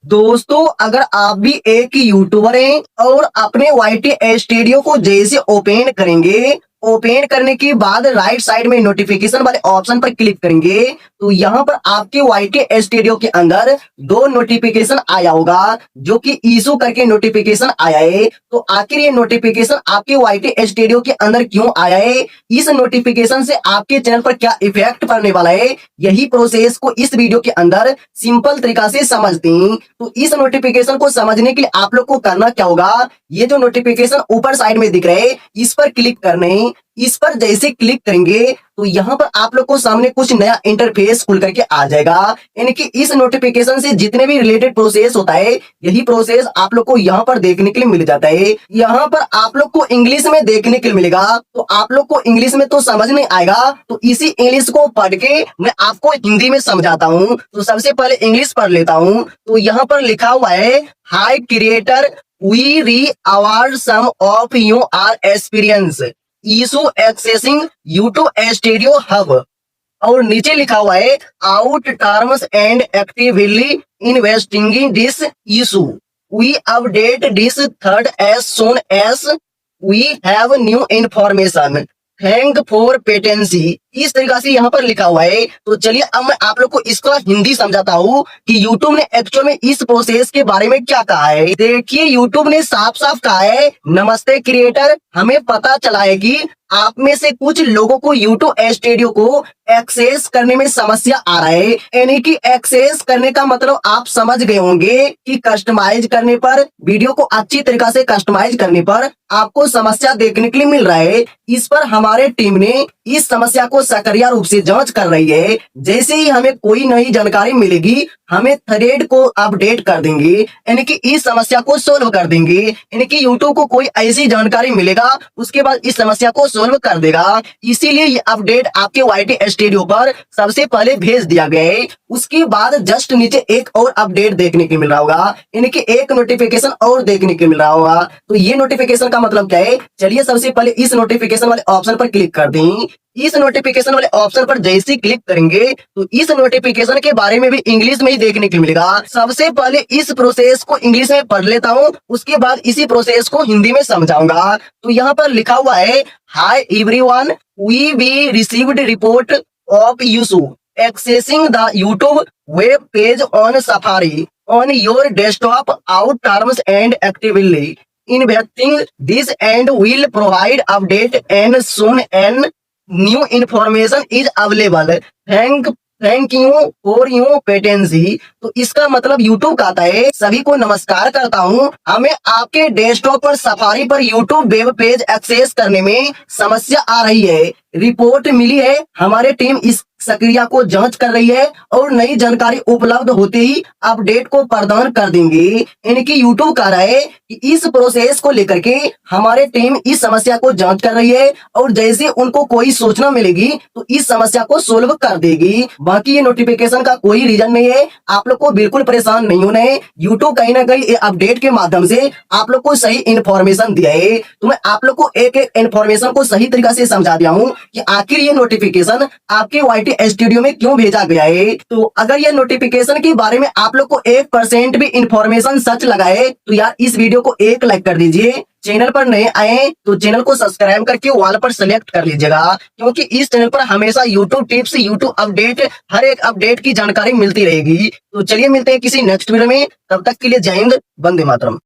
दोस्तों, अगर आप भी एक यूट्यूबर हैं और अपने वाईटी स्टूडियो को जैसे ओपन करेंगे, ओपन करने के बाद राइट साइड में नोटिफिकेशन वाले ऑप्शन पर क्लिक करेंगे तो यहाँ पर आपके वाईटी स्टूडियो के अंदर दो नोटिफिकेशन आया होगा, जो कि इशू करके नोटिफिकेशन आया है। तो आखिर ये नोटिफिकेशन आपके वाईटी स्टूडियो के अंदर क्यों आया है, इस नोटिफिकेशन से आपके चैनल पर क्या इफेक्ट पड़ने वाला है, यही प्रोसेस को इस वीडियो के अंदर सिंपल तरीका से समझते हैं। तो इस नोटिफिकेशन को समझने के लिए आप लोग को करना क्या होगा, ये जो नोटिफिकेशन ऊपर साइड में दिख रहे हैं इस पर क्लिक करना है। इस पर जैसे क्लिक करेंगे तो यहाँ पर आप लोग को सामने कुछ नया इंटरफेस खुल करके आ जाएगा। यानी कि इस नोटिफिकेशन से जितने भी रिलेटेड प्रोसेस होता है यही प्रोसेस आप लोग को यहाँ पर देखने के लिए मिल जाता है। यहाँ पर आप लोग को इंग्लिश में देखने के लिए मिलेगा, तो आप लोग को इंग्लिश में तो समझ नहीं आएगा, तो इसी इंग्लिश को पढ़ के मैं आपको हिंदी में समझाता हूँ। तो सबसे पहले इंग्लिश पढ़ लेता हूँ। तो यहाँ पर लिखा हुआ है, hi creator, we re award some of your experience issue accessing YouTube Studio hub. और नीचे लिखा हुआ है, out terms and actively investing this issue, we update this third as soon as we have new information, thank for patency. इस तरीका से यहाँ पर लिखा हुआ है। तो चलिए अब मैं आप लोग को इसका हिंदी समझाता हूँ कि यूट्यूब ने एक्चुअल में इस प्रोसेस के बारे में क्या कहा है। देखिए, यूट्यूब ने साफ साफ कहा है, नमस्ते क्रिएटर, हमें पता चला है कि आप में से कुछ लोगों को यूट्यूब स्टूडियो को एक्सेस करने में समस्या आ रहा है। यानी कि एक्सेस करने का मतलब आप समझ गए होंगे कि कस्टमाइज करने पर, वीडियो को अच्छी तरीका से कस्टमाइज करने पर आपको समस्या देखने के लिए मिल रहा है। इस पर हमारे टीम ने इस समस्या को सक्रिय रूप से जांच कर रही है। जैसे ही हमें कोई नई जानकारी मिलेगी हमें थ्रेड को अपडेट कर देंगे, यानी कि इस समस्या को सोल्व कर देंगे। यानी कि यूट्यूब को कोई ऐसी जानकारी मिलेगा उसके बाद इस समस्या को सोल्व कर देगा। इसीलिए ये अपडेट आपके वाईटी स्टूडियो पर सबसे पहले भेज दिया गया है। उसके बाद जस्ट नीचे एक और अपडेट देखने को मिल रहा होगा, यानी कि एक नोटिफिकेशन और देखने को मिल रहा होगा। तो ये नोटिफिकेशन का मतलब क्या है, चलिए सबसे पहले इस नोटिफिकेशन वाले ऑप्शन पर क्लिक कर दें। इस नोटिफिकेशन वाले ऑप्शन पर जैसे ही क्लिक करेंगे तो इस नोटिफिकेशन के बारे में भी इंग्लिश में ही देखने को मिलेगा। सबसे पहले इस प्रोसेस को इंग्लिश में पढ़ लेता हूँ, उसके बाद इसी प्रोसेस को हिंदी में समझाऊंगा। तो यहाँ पर लिखा हुआ है, hi everyone, we received report of issue accessing the YouTube web page on Safari on your desktop, out terms and actively investing this and will provide update and soon and new information is available, thank you for your patency. तो इसका मतलब YouTube कहता है, सभी को नमस्कार करता हूँ, हमें आपके डेस्कटॉप पर सफारी पर यूट्यूब वेब पेज एक्सेस करने में समस्या आ रही है। रिपोर्ट मिली है, हमारे टीम इस प्रक्रिया को जांच कर रही है और नई जानकारी उपलब्ध होते ही अपडेट को प्रदान कर देंगे। यानी कि यूट्यूब कह रहा है कि इस प्रोसेस को लेकर के हमारे टीम इस समस्या को जांच कर रही है और जैसे उनको कोई सूचना मिलेगी तो इस समस्या को सोल्व कर देगी। बाकी ये नोटिफिकेशन का कोई रीजन नहीं है, आप लोग को बिल्कुल परेशान नहीं होना है। यूट्यूब कहीं ना कहीं अपडेट के माध्यम से आप लोग को सही इन्फॉर्मेशन दिया है। तो मैं आप लोग को एक एक इन्फॉर्मेशन को सही तरीका से समझा दिया हूँ कि आखिर ये नोटिफिकेशन आपके वाईटी स्टूडियो में क्यों भेजा गया है। तो अगर ये नोटिफिकेशन के बारे में आप लोग को 1% भी इंफॉर्मेशन सच लगा है तो यार इस वीडियो को एक लाइक कर दीजिए। चैनल पर नए आए तो चैनल को सब्सक्राइब करके वॉल पर सेलेक्ट कर लीजिएगा, क्योंकि इस चैनल पर हमेशा यूट्यूब टिप्स, यूट्यूब अपडेट, हर एक अपडेट की जानकारी मिलती रहेगी। तो चलिए मिलते हैं किसी नेक्स्ट वीडियो में, तब तक के लिए जय हिंद, वंदे मातरम।